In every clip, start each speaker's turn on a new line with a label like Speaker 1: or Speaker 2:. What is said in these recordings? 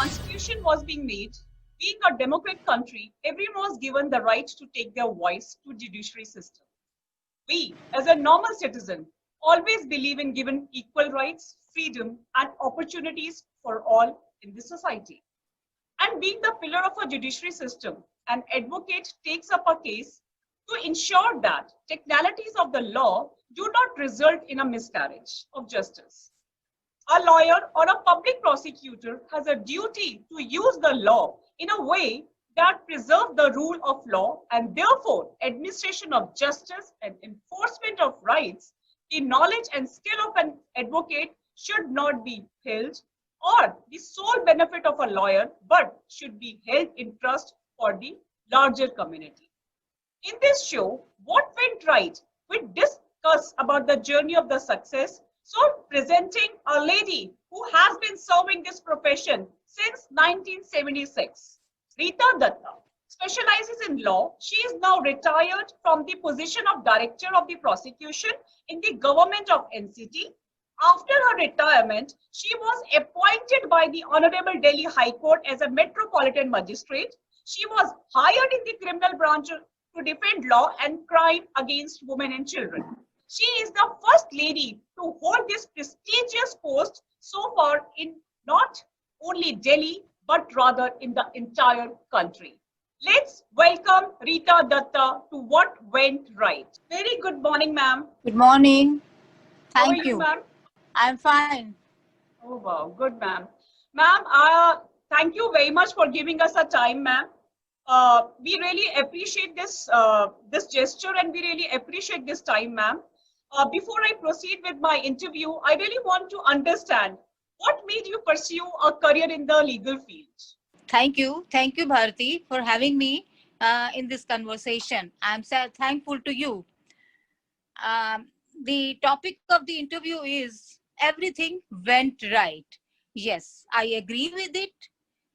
Speaker 1: Constitution was being made, being a democratic country, everyone was given the right to take their voice to judiciary system. We, as a normal citizen, always believe in giving equal rights, freedom, and opportunities for all in the society. And being the pillar of a judiciary system, an advocate takes up a case to ensure that technicalities of the law do not result in a miscarriage of justice. A lawyer or a public prosecutor has a duty to use the law in a way that preserves the rule of law and therefore administration of justice and enforcement of rights. The knowledge and skill of an advocate should not be held or the sole benefit of a lawyer, but should be held in trust for the larger community. In this show, What Went Right, we discuss about the journey of the success. So presenting a lady who has been serving this profession since 1976, Rita Datta specializes in law. She is now retired from the position of Director of the Prosecution in the government of NCT. After her retirement, she was appointed by the Honorable Delhi High Court as a Metropolitan Magistrate. She was hired in the criminal branch to defend law and crime against women and children. She is the first lady to hold this prestigious post so far in not only Delhi, but rather in the entire country. Let's welcome Rita Datta to What Went Right. Very good morning, ma'am.
Speaker 2: Good morning.
Speaker 1: How are
Speaker 2: Thank
Speaker 1: you,
Speaker 2: you.
Speaker 1: ma'am?
Speaker 2: I'm fine.
Speaker 1: Oh, wow. Good, ma'am. Ma'am, thank you very much for giving us a time, ma'am. We really appreciate this gesture and we really appreciate this time, ma'am. Before I proceed with my interview, I really want to understand what made you pursue a career in the legal field?
Speaker 2: Thank you. Thank you, Bharati, for having me in this conversation. I'm so thankful to you. The topic of the interview is everything went right. Yes, I agree with it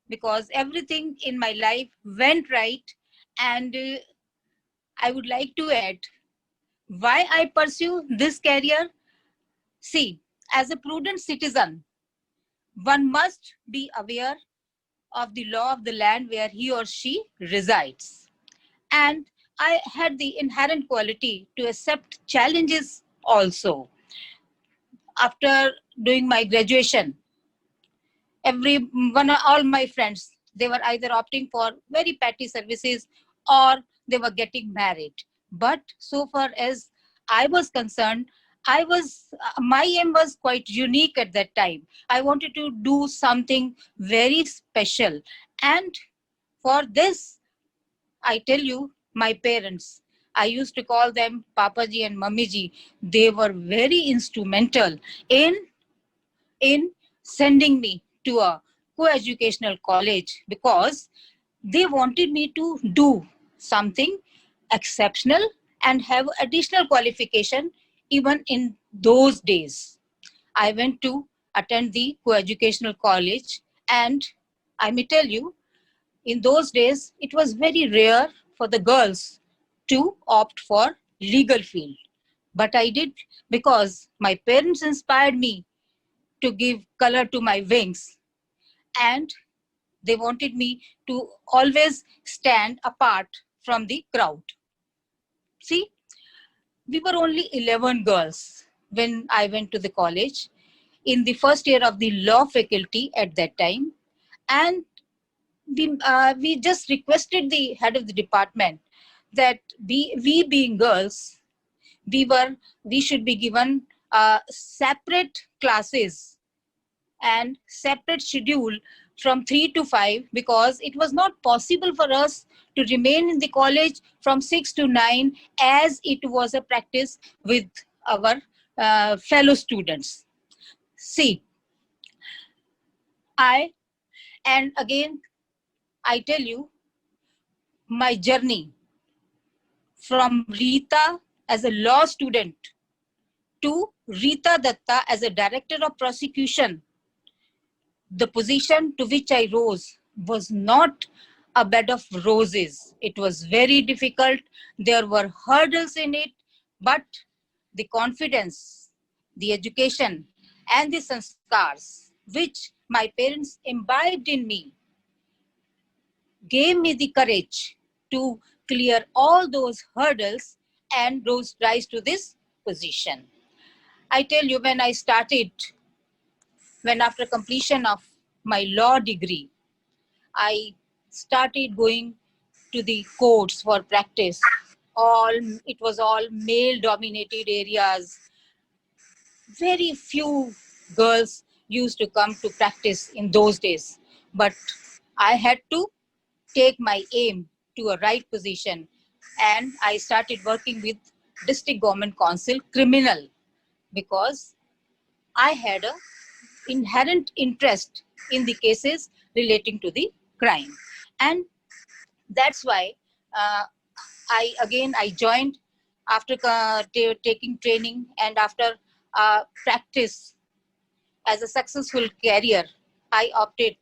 Speaker 2: because everything in my life went right. And I would like to add why I pursue this career. See, as a prudent citizen, one must be aware of the law of the land where he or she resides. And I had the inherent quality to accept challenges also. After doing my graduation, all my friends, they were either opting for very petty services or they were getting married. But so far as I was concerned, my aim was quite unique at that time. I wanted to do something very special. And for this, I tell you, my parents, I used to call them Papaji and Mammiji. They were very instrumental in sending me to a co-educational college because they wanted me to do something exceptional and have additional qualification even in those days. I went to attend the co-educational college, and I may tell you, in those days, it was very rare for the girls to opt for legal field. But I did because my parents inspired me to give color to my wings, and they wanted me to always stand apart from the crowd. See, we were only 11 girls when I went to the college in the first year of the law faculty at that time. And we just requested the head of the department that we being girls, we should be given separate classes and separate schedule from 3 to 5 because it was not possible for us to remain in the college from 6 to 9 as it was a practice with our fellow students. See, and again, I tell you, my journey from Rita as a law student to Rita Datta as a director of prosecution, the position to which I rose was not a bed of roses. It was very difficult. There were hurdles in it, but the confidence, the education, and the sanskars which my parents imbibed in me, gave me the courage to clear all those hurdles and rise to this position. I tell you, when after completion of my law degree, I started going to the courts for practice. It was all male dominated areas. Very few girls used to come to practice in those days. But I had to take my aim to a right position, and I started working with District Government Council criminal because I had a inherent interest in the cases relating to the crime. And that's why uh, I joined after taking training, and after practice as a successful career, I opted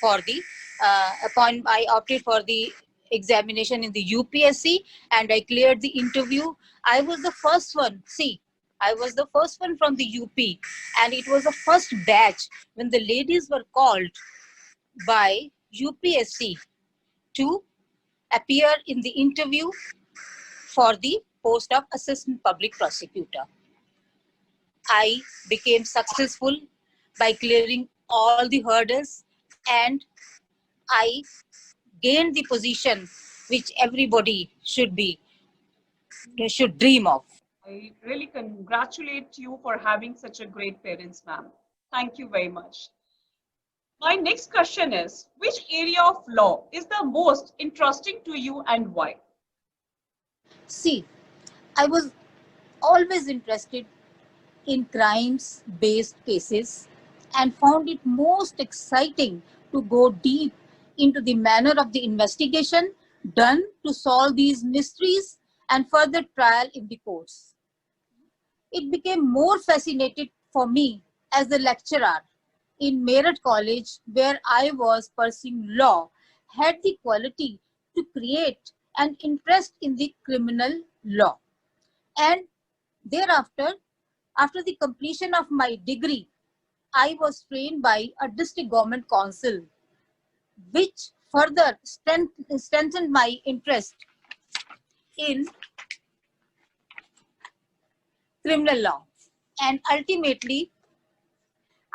Speaker 2: for the I opted for the examination in the UPSC, and I cleared the interview. I was the first one. See, I was the first one from the UP, and it was the first batch when the ladies were called by UPSC to appear in the interview for the post of Assistant Public Prosecutor. I became successful by clearing all the hurdles, and I gained the position which everybody should dream of.
Speaker 1: I really congratulate you for having such a great parents, ma'am. Thank you very much. My next question is, which area of law is the most interesting to you and why?
Speaker 2: See, I was always interested in crimes based cases and found it most exciting to go deep into the manner of the investigation done to solve these mysteries and further trial in the courts. It became more fascinating for me as a lecturer in Meerut College, where I was pursuing law, had the quality to create an interest in the criminal law. And thereafter, after the completion of my degree, I was trained by a district government council, which further strengthened my interest in criminal law. And ultimately,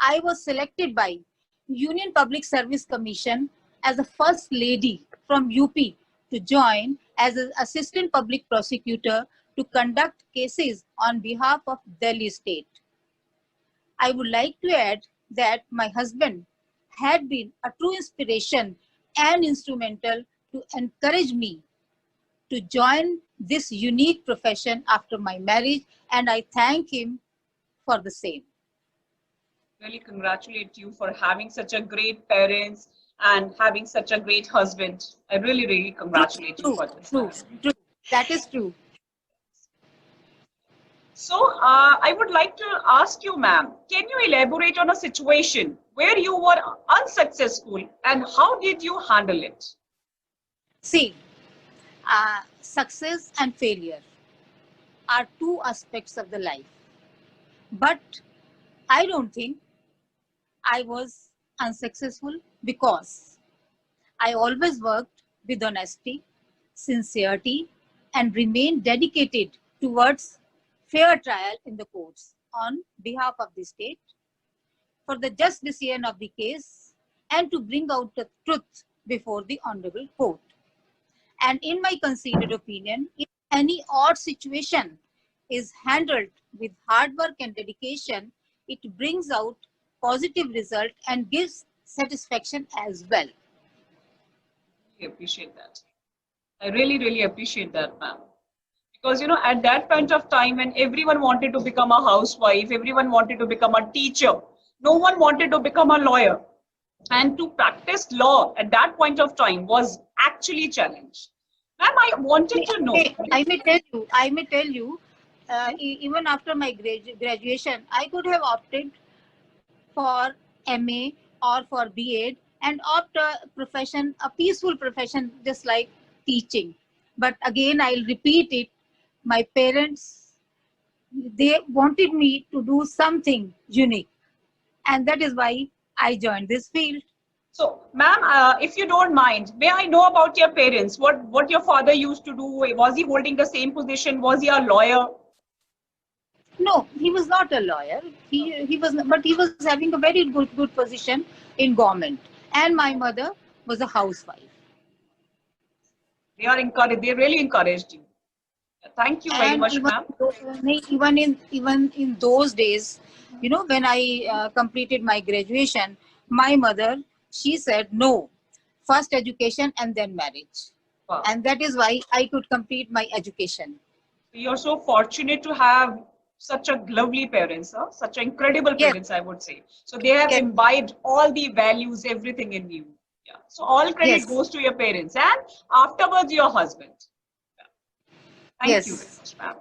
Speaker 2: I was selected by Union Public Service Commission as the first lady from UP to join as an assistant public prosecutor to conduct cases on behalf of Delhi state. I would like to add that my husband had been a true inspiration and instrumental to encourage me to join this unique profession after my marriage, and I thank him for the same.
Speaker 1: Really congratulate you for having such a great parents and having such a great husband. I really, really congratulate you
Speaker 2: True,
Speaker 1: for this.
Speaker 2: true, true. That is true.
Speaker 1: So, I would like to ask you, ma'am, can you elaborate on a situation where you were unsuccessful and how did you handle it?
Speaker 2: See, success and failure are two aspects of the life. But I don't think I was unsuccessful because I always worked with honesty, sincerity, and remained dedicated towards fair trial in the courts on behalf of the state for the just decision of the case and to bring out the truth before the honorable court. And in my considered opinion, if any odd situation is handled with hard work and dedication, it brings out positive result and gives satisfaction as well.
Speaker 1: I appreciate that. I really, really appreciate that, ma'am. Because, at that point of time when everyone wanted to become a housewife, everyone wanted to become a teacher, no one wanted to become a lawyer. And to practice law at that point of time was actually challenged. Ma'am, I wanted to know.
Speaker 2: Even after my graduation, I could have opted for MA or for BEd and opt a profession, a peaceful profession, just like teaching. But again, I'll repeat it. My parents, they wanted me to do something unique. And that is why I joined this field.
Speaker 1: So, ma'am, if you don't mind, may I know about your parents? What your father used to do? Was he holding the same position? Was he a lawyer?
Speaker 2: No, he was not a lawyer. He was, but he was having a very good position in government. And my mother was a housewife.
Speaker 1: They are encouraged. They really encouraged you. Thank you very
Speaker 2: And
Speaker 1: much, ma'am.
Speaker 2: even in those days, you know, when I completed my graduation, my mother, she said no, first education and then marriage.
Speaker 1: Wow.
Speaker 2: And that is why I could complete my education.
Speaker 1: You're so fortunate to have such a lovely parents, huh? Such incredible
Speaker 2: Yes.
Speaker 1: parents, I would say. So they have
Speaker 2: Yes.
Speaker 1: imbibed all the values, everything in you. Yeah. So all credit
Speaker 2: Yes.
Speaker 1: goes to your parents and afterwards your husband. Yeah. Thank you very
Speaker 2: Yes.
Speaker 1: much, ma'am.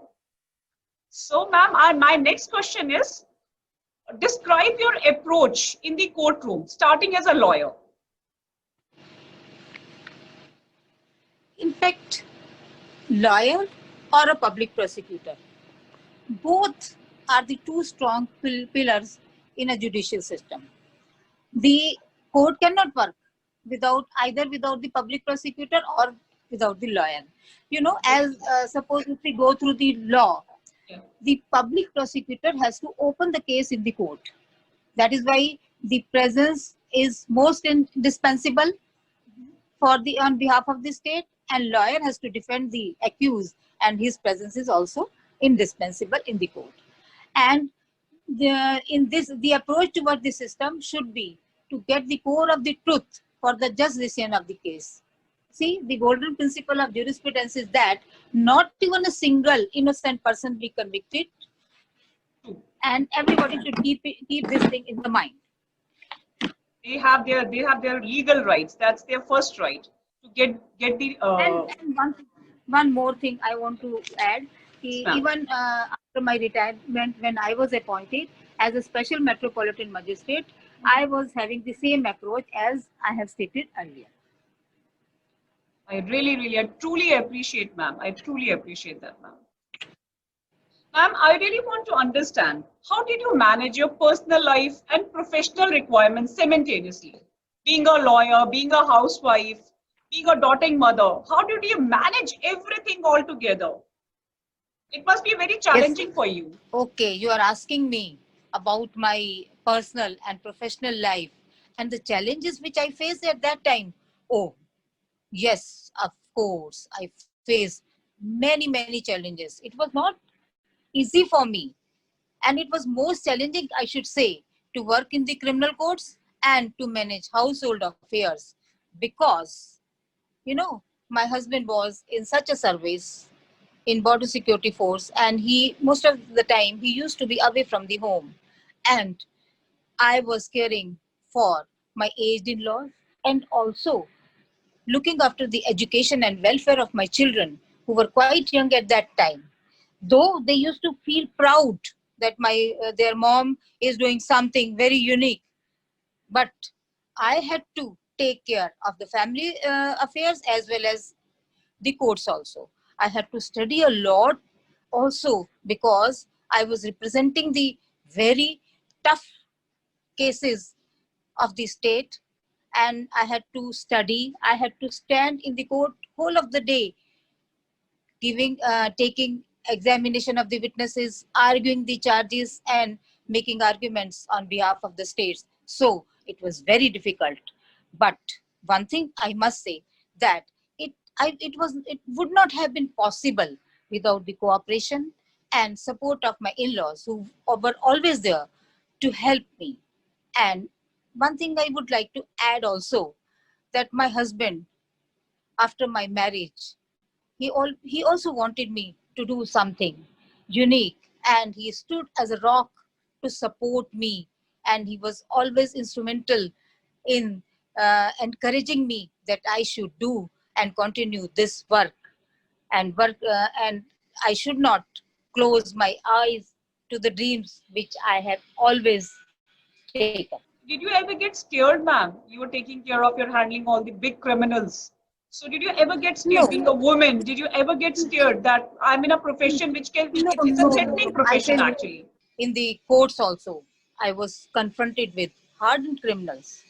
Speaker 1: So, ma'am, my next question is, describe your approach in the courtroom, starting as a lawyer.
Speaker 2: In fact, lawyer or a public prosecutor, both are the two strong pillars in a judicial system. The court cannot work without the public prosecutor or without the lawyer. You know, as suppose if we go through the law,
Speaker 1: Yeah.
Speaker 2: the public prosecutor has to open the case in the court. That is why the presence is most indispensable for the on behalf of the state, and lawyer has to defend the accused, and his presence is also indispensable in the court. And the approach toward the system should be to get the core of the truth for the just decision of the case. See, the golden principle of jurisprudence is that not even a single innocent person be convicted, and everybody should keep this thing in the mind.
Speaker 1: They have their legal rights. That's their first right to get the.
Speaker 2: And one more thing I want to add. Even after my retirement, when I was appointed as a special metropolitan magistrate, I was having the same approach as I have stated earlier.
Speaker 1: I truly appreciate, ma'am. I truly appreciate that, ma'am. Ma'am, I really want to understand, how did you manage your personal life and professional requirements simultaneously? Being a lawyer, being a housewife, being a doting mother, how did you manage everything all together? It must be very challenging for you.
Speaker 2: Okay, you are asking me about my personal and professional life and the challenges which I faced at that time. Oh, yes, of course, I faced many challenges. It was not easy for me, and it was most challenging, I should say, to work in the criminal courts and to manage household affairs, because, you know, my husband was in such a service in border security force, and he most of the time he used to be away from the home, and I was caring for my aged in-laws, and also looking after the education and welfare of my children, who were quite young at that time. Though they used to feel proud that their mom is doing something very unique, but I had to take care of the family affairs as well as the courts also. I had to study a lot also, because I was representing the very tough cases of the state, and I had to study. I had to stand in the court whole of the day, taking examination of the witnesses, arguing the charges, and making arguments on behalf of the states. So it was very difficult. But one thing I must say, that it would not have been possible without the cooperation and support of my in-laws, who were always there to help me. And one thing I would like to add also, that my husband, after my marriage, he also wanted me to do something unique, and he stood as a rock to support me, and he was always instrumental in encouraging me that I should do and continue this work, and I should not close my eyes to the dreams which I have always taken.
Speaker 1: Did you ever get scared, ma'am? You were taking care of, you're handling all the big criminals. So did you ever get scared,
Speaker 2: No.
Speaker 1: being a woman? Did you ever get scared that I'm in a profession which can,
Speaker 2: No,
Speaker 1: it's a
Speaker 2: no,
Speaker 1: threatening
Speaker 2: I
Speaker 1: profession
Speaker 2: can
Speaker 1: actually?
Speaker 2: in the courts also. I was confronted with hardened criminals.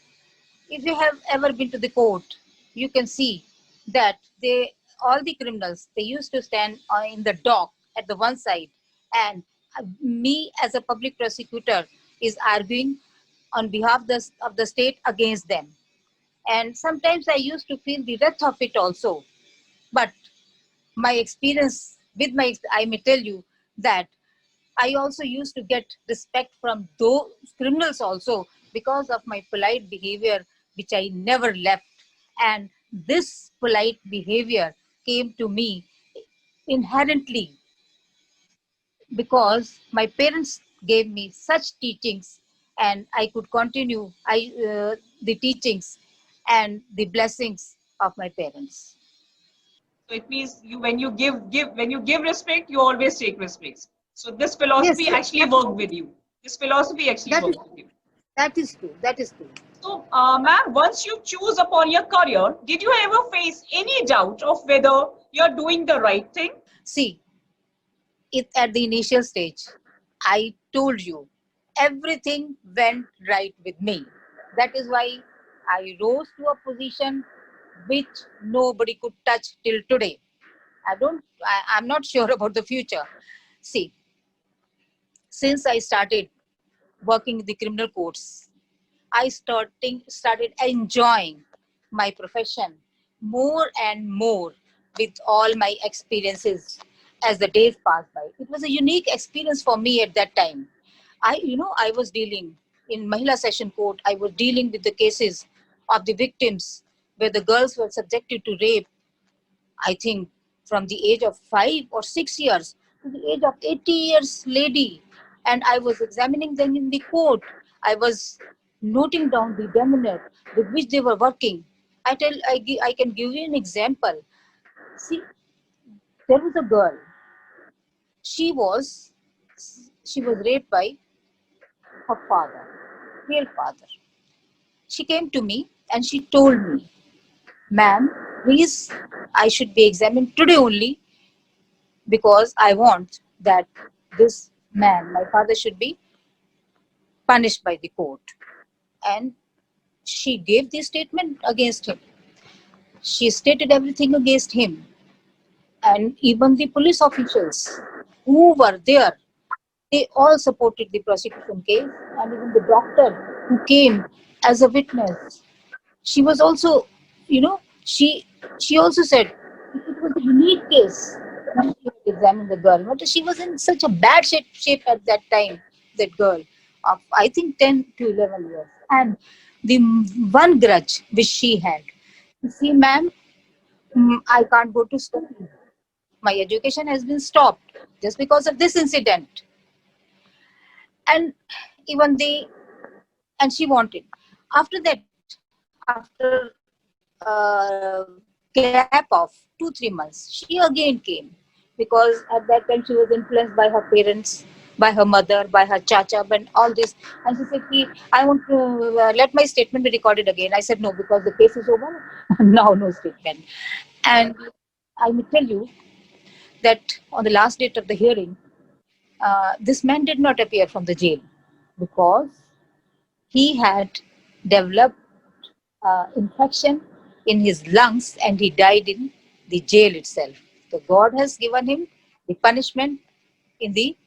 Speaker 2: If you have ever been to the court, you can see that all the criminals, they used to stand in the dock at the one side, and me as a public prosecutor is arguing on behalf of the state against them. And sometimes I used to feel the wrath of it also. But my experience with I may tell you that I also used to get respect from those criminals also because of my polite behavior, which I never left. And this polite behavior came to me inherently because my parents gave me such teachings, and I could continue the teachings and the blessings of my parents.
Speaker 1: So it means you, when you when you give respect, you always take respect. So this
Speaker 2: Yes,
Speaker 1: philosophy
Speaker 2: yes,
Speaker 1: actually worked with you. This philosophy actually
Speaker 2: that is
Speaker 1: worked with you.
Speaker 2: that is true. That is true.
Speaker 1: So, ma'am, once you choose upon your career, did you ever face any doubt of whether you're doing the right thing?
Speaker 2: See, it at the initial stage, I told you everything went right with me. That is why I rose to a position which nobody could touch till today. I'm not sure about the future. See, since I started working in the criminal courts, I started enjoying my profession more and more with all my experiences as the days passed by. It was a unique experience for me at that time. I was dealing in Mahila Session Court. I was dealing with the cases of the victims where the girls were subjected to rape, I think from the age of 5 or 6 years to the age of 80 years lady. And I was examining them in the court. I was noting down the demeanor with which they were working. I can give you an example. See, there was a girl. She was she was raped by her father, real father. She came to me and she told me, "Ma'am, please, I should be examined today only because I want that this man, my father, should be punished by the court." And she gave the statement against him. She stated everything against him. And even the police officials who were there, they all supported the prosecution case. And even the doctor who came as a witness, she was also, you know, she also said it was a unique case when she had examined the girl. But she was in such a bad shape at that time, that girl of I think 10 to 11 years. And the one grudge which she had, you see, ma'am, I can't go to school. My education has been stopped just because of this incident. And even they, and she wanted. After that, after a gap of 2-3 months, she again came because at that time she was influenced by her parents, by her mother, by her chacha, and all this. And she said, I want to let my statement be recorded again. I said, no, because the case is over. Now, no statement. And I will tell you that on the last date of the hearing, this man did not appear from the jail because he had developed infection in his lungs and he died in the jail itself. So God has given him the punishment in the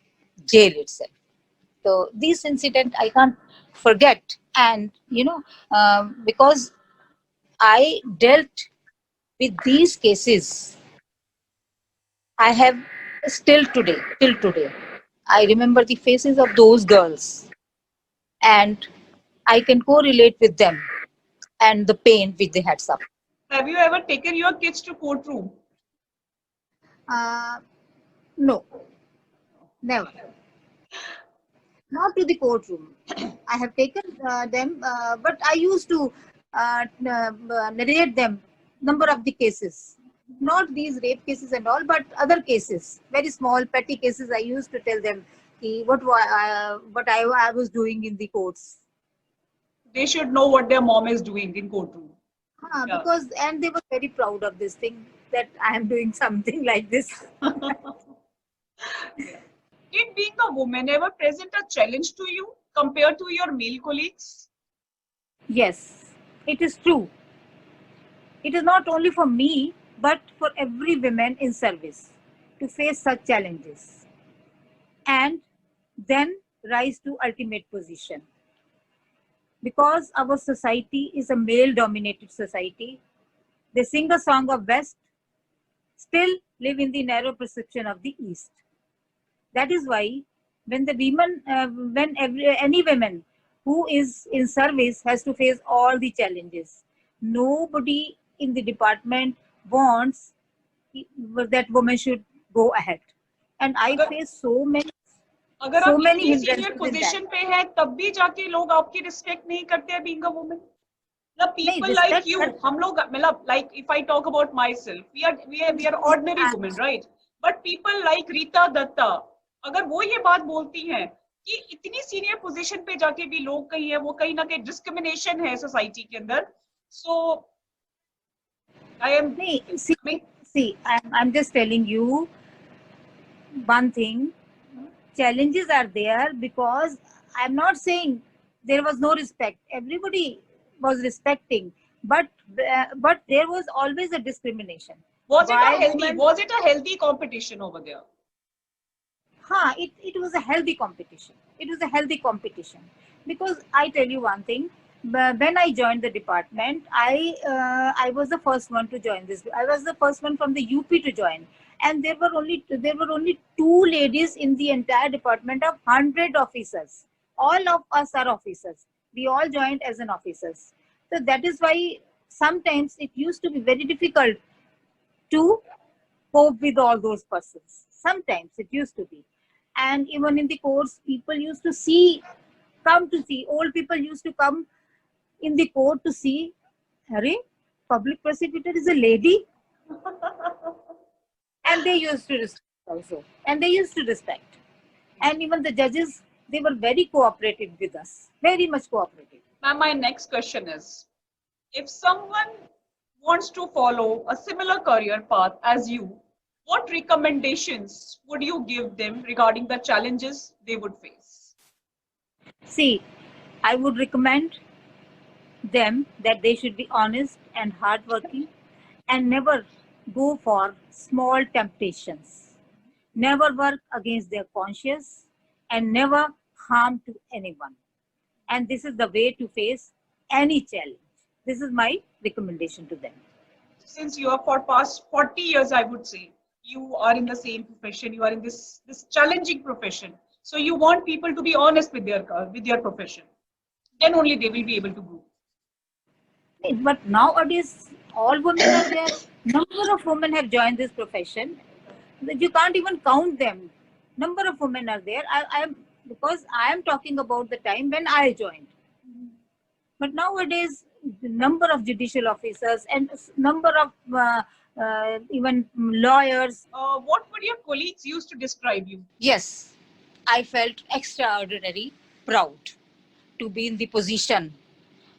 Speaker 2: jail itself. So this incident I can't forget. And because I dealt with these cases, I have till today, I remember the faces of those girls and I can correlate with them and the pain which they had suffered.
Speaker 1: Have you ever taken your kids to courtroom?
Speaker 2: Uh, no, never. Not to the courtroom. I have taken them, but I used to narrate them number of the cases. Not these rape cases and all, but other cases, very small petty cases. I used to tell them what I was doing in the courts.
Speaker 1: They should know what their mom is doing in courtroom. Yeah.
Speaker 2: Because and they were very proud of this thing that I am doing something like this.
Speaker 1: Yeah. Did being a woman ever present a challenge to you? compared to your male colleagues?
Speaker 2: Yes, it is true. It is not only for me, but for every woman in service to face such challenges and then rise to ultimate position. Because our society is a male dominated society, they sing a song of West, still live in the narrow perception of the East. That is why when the women, any woman who is in service has to face all the challenges. Nobody in the department wants that woman should go ahead. And I
Speaker 1: अगर
Speaker 2: face so many,
Speaker 1: अगर
Speaker 2: so
Speaker 1: आप
Speaker 2: many
Speaker 1: इतनी senior
Speaker 2: hindrances in that.
Speaker 1: Position पे हैं तब भी जाके लोग आपकी रिस्पेक्ट नहीं करते हैं बीइंग अ वुमन. मतलब
Speaker 2: नहीं,
Speaker 1: people like
Speaker 2: respect
Speaker 1: you,
Speaker 2: कर,
Speaker 1: हम लोग मतलब like if I talk about myself, we are ordinary women, right? But people like Rita Datta, अगर वो ये बात बोलती हैं कि इतनी सीनियर पोजीशन पे जाके भी लोग कहीं है, वो कहीं ना कहीं डिस्क्रिमिनेशन है सोसाइटी के अंदर. So I am,
Speaker 2: नहीं,
Speaker 1: I mean,
Speaker 2: see, I'm just telling you one thing. Challenges are there because I'm not saying there was no respect. Everybody was respecting, but there was always a discrimination.
Speaker 1: was it a
Speaker 2: Why
Speaker 1: healthy,
Speaker 2: women?
Speaker 1: was it a healthy competition over there?
Speaker 2: It was a healthy competition. It was a healthy competition because I tell you one thing. When I joined the department, I was the first one to join this. I was the first one from the UP to join, and there were only two ladies in the entire department of 100 officers. All of us are officers. We all joined as an officers. So that is why sometimes it used to be very difficult to cope with all those persons. Sometimes it used to be. And even in the course, people used to come to see, old people used to come in the court to see, Hare, public prosecutor is a lady. And they used to respect also. And they used to respect. And even the judges, they were very cooperative with us, very much cooperative.
Speaker 1: Ma'am, my next question is, if someone wants to follow a similar career path as you, what recommendations would you give them regarding the challenges they would face?
Speaker 2: See, I would recommend them that they should be honest and hardworking and never go for small temptations. Never work against their conscience and never harm to anyone. And this is the way to face any challenge. This is my recommendation to them.
Speaker 1: Since you are for past 40 years, I would say, you are in the same profession, you are in this challenging profession. So you want people to be honest with their profession. Then only they will be able to grow.
Speaker 2: But nowadays, all women are there. Number of women have joined this profession. You can't even count them. Number of women are there. Because I am talking about the time when I joined. But nowadays, the number of judicial officers and number of even lawyers.
Speaker 1: What would your colleagues use to describe you?
Speaker 2: Yes, I felt extraordinary proud to be in the position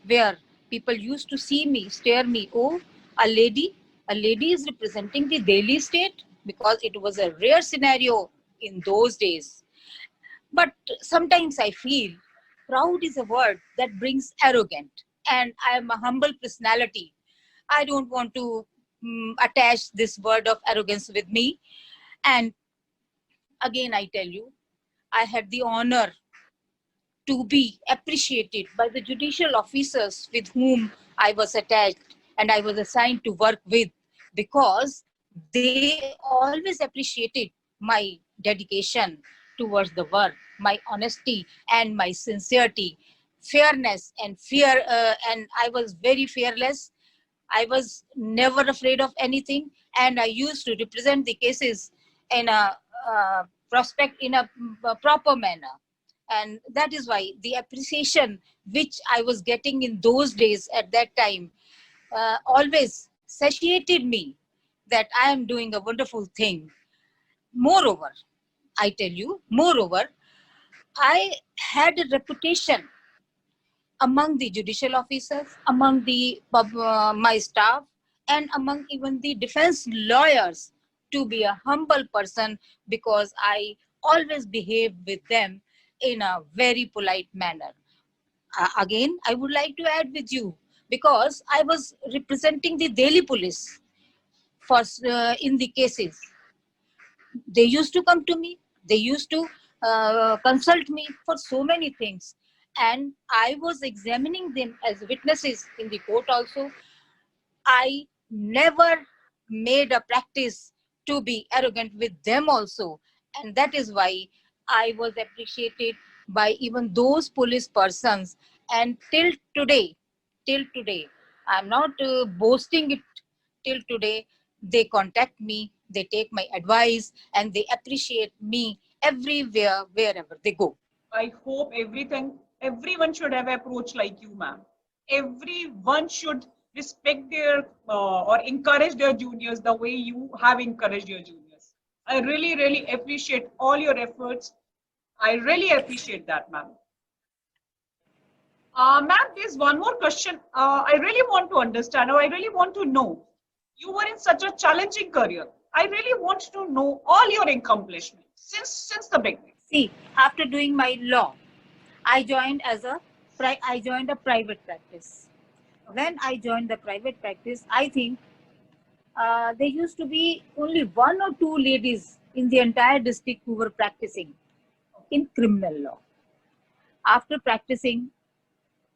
Speaker 2: where people used to see me, stare me. Oh, a lady is representing the Delhi state, because it was a rare scenario in those days. But sometimes I feel proud is a word that brings arrogant, and I am a humble personality. I don't want to attach this word of arrogance with me. And again, I tell you, I had the honor to be appreciated by the judicial officers with whom I was attached and I was assigned to work with, because they always appreciated my dedication towards the work, my honesty and my sincerity, fairness and fear, and I was very fearless. I was never afraid of anything, and I used to represent the cases in a prospect in a proper manner. And that is why the appreciation which I was getting in those days at that time always satiated me that I am doing a wonderful thing. Moreover, I tell you, moreover, I had a reputation among the judicial officers, among my staff, and among even the defense lawyers to be a humble person, because I always behaved with them in a very polite manner. Again, I would like to add with you, because I was representing the Delhi police for in the cases. They used to come to me. They used to consult me for so many things, and I was examining them as witnesses in the court also. I never made a practice to be arrogant with them also. And that is why I was appreciated by even those police persons. And till today, I'm not boasting it, till today, they contact me, they take my advice, and they appreciate me everywhere, wherever they go.
Speaker 1: I hope everyone should have approach like you, ma'am. Everyone should respect their or encourage their juniors the way you have encouraged your juniors. I really, really appreciate all your efforts. I really appreciate that, ma'am. Ma'am, there's one more question. I really want to understand, or I really want to know. You were in such a challenging career. I really want to know all your accomplishments since the beginning.
Speaker 2: See, after doing my law, I joined I joined a private practice. When I joined the private practice, I think there used to be only one or two ladies in the entire district who were practicing in criminal law. After practicing,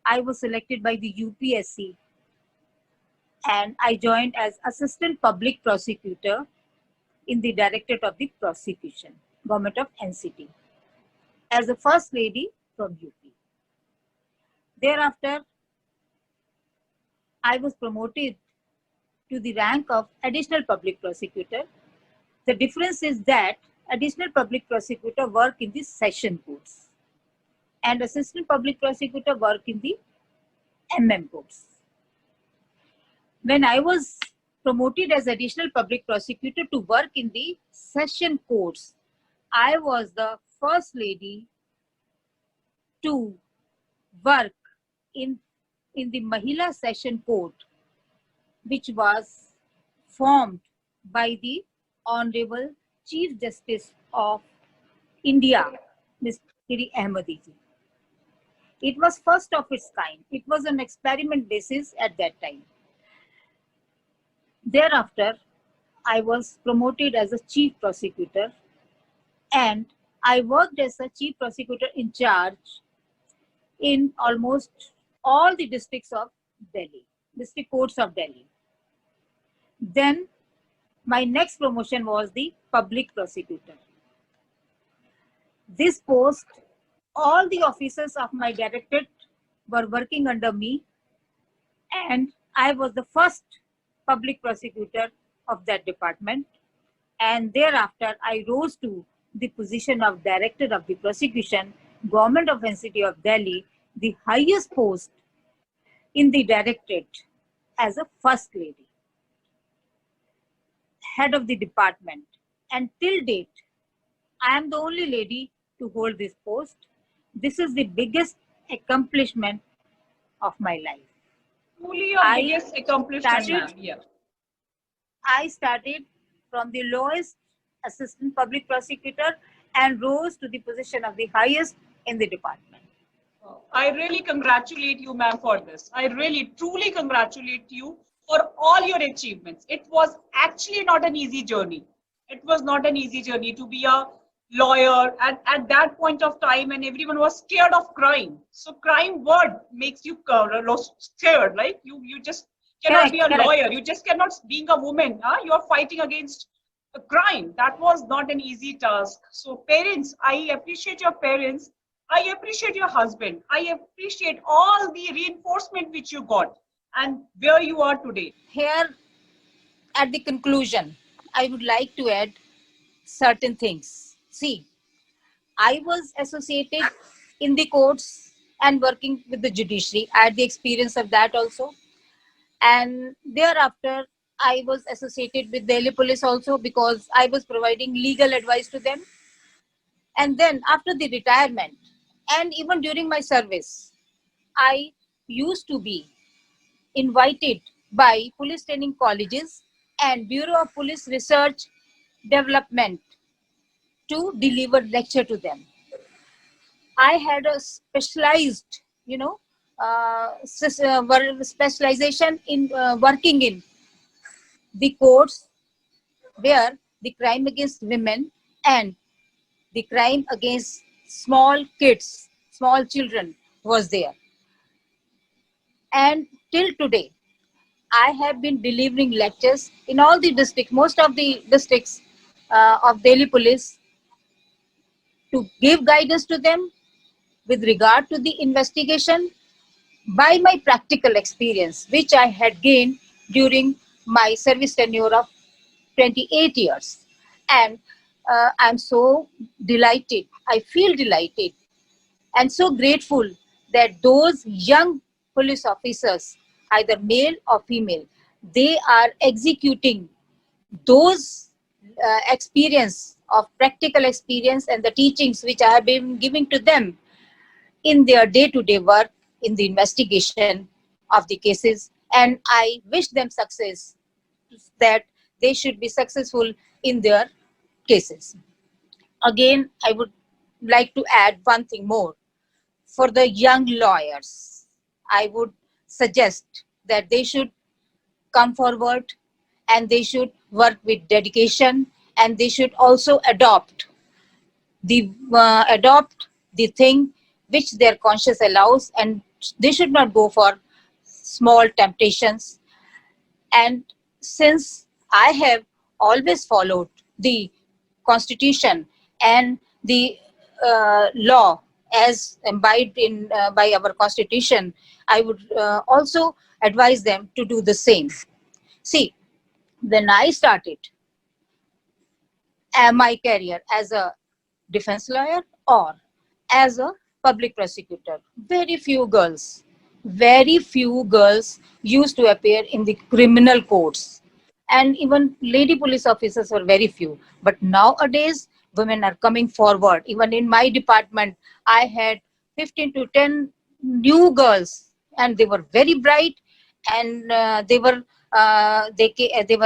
Speaker 2: I was selected by the UPSC and I joined as Assistant Public Prosecutor in the Directorate of the Prosecution, Government of NCT, as the first lady from UP. Thereafter, I was promoted to the rank of Additional Public Prosecutor. The difference is that Additional Public Prosecutor work in the session courts and Assistant Public Prosecutor work in the courts. When I was promoted as Additional Public Prosecutor to work in the session courts, I was the first lady to work in the Mahila Session Court, which was formed by the Honorable Chief Justice of India, Ms. Kiri Ahmadi ji. It was first of its kind. It was an experiment basis at that time. Thereafter, I was promoted as a chief prosecutor and I worked as a chief prosecutor in charge in almost all the districts of Delhi, district courts of Delhi. Then my next promotion was the public prosecutor. This post, all the officers of my directorate were working under me and I was the first public prosecutor of that department. And thereafter, I rose to the position of Director of the Prosecution, Government of NCT of Delhi, the highest post in the directorate as a first lady, head of the department. And till date, I am the only lady to hold this post. This is the biggest accomplishment of my life.
Speaker 1: Truly your biggest accomplishment, ma'am. Yeah.
Speaker 2: I started from the lowest assistant public prosecutor and rose to the position of the highest in the department.
Speaker 1: I really congratulate you, ma'am, for this. I really, truly congratulate you for all your achievements. It was actually not an easy journey. It was not an easy journey to be a lawyer at that point of time, and everyone was scared of crime. So crime word makes you scared, like you just cannot be a lawyer. You just cannot, being a woman, you are fighting against a crime. That was not an easy task. So parents, I appreciate your parents. I appreciate your husband. I appreciate all the reinforcement which you got and where you are today.
Speaker 2: Here, at the conclusion, I would like to add certain things. See, I was associated in the courts and working with the judiciary. I had the experience of that also. And thereafter, I was associated with Delhi police also because I was providing legal advice to them. And then after the retirement, and even during my service, I used to be invited by police training colleges and Bureau of Police Research Development to deliver lecture to them. I had a specialized, specialization in working in the courts where the crime against women and the crime against small kids, small children was there. And till today, I have been delivering lectures in all the districts, most of the districts of Delhi Police, to give guidance to them with regard to the investigation by my practical experience, which I had gained during my service tenure of 28 years. And I'm so delighted, I feel delighted and so grateful that those young police officers, either male or female, they are executing those experience of practical experience and the teachings which I have been giving to them in their day-to-day work in the investigation of the cases. And I wish them success, that they should be successful in their cases. Again, I would like to add one thing more. For the young lawyers, I would suggest that they should come forward and they should work with dedication, and they should also adopt the thing which their conscience allows, and they should not go for small temptations. And since I have always followed the constitution and the law as imbibed in by our constitution, I would also advise them to do the same. See, when I started my career as a defense lawyer or as a public prosecutor, very few girls used to appear in the criminal courts, and even lady police officers were very few. But nowadays women are coming forward. Even in my department, I had 15 to 10 new girls, and they were very bright, and they were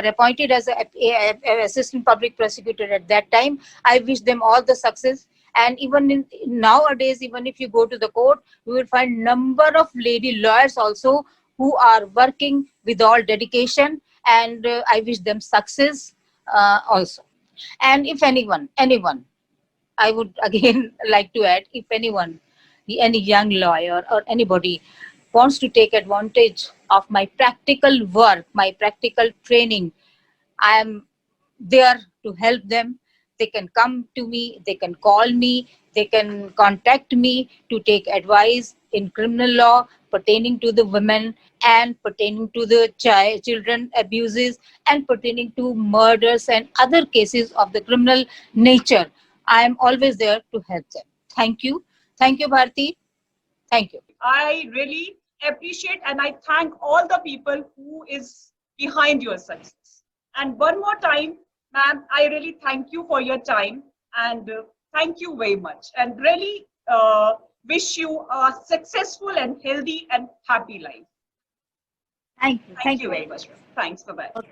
Speaker 2: appointed as a assistant public prosecutor at that time. I wish them all the success. And even nowadays, even if you go to the court, you will find number of lady lawyers also who are working with all dedication, and I wish them success also. And if anyone, I would again like to add, if anyone, any young lawyer or anybody wants to take advantage of my practical work, my practical training, I am there to help them. They can come to me, they can call me, they can contact me to take advice in criminal law pertaining to the women and pertaining to the children abuses and pertaining to murders and other cases of the criminal nature. I am always there to help them. Thank you. Thank you, Bharti. Thank you.
Speaker 1: I really appreciate and I thank all the people who is behind your success. And one more time, ma'am, I really thank you for your time and thank you very much. And really wish you a successful and healthy and happy life.
Speaker 2: Thank you.
Speaker 1: Thank you very much. Thanks. Bye-bye.
Speaker 2: Okay.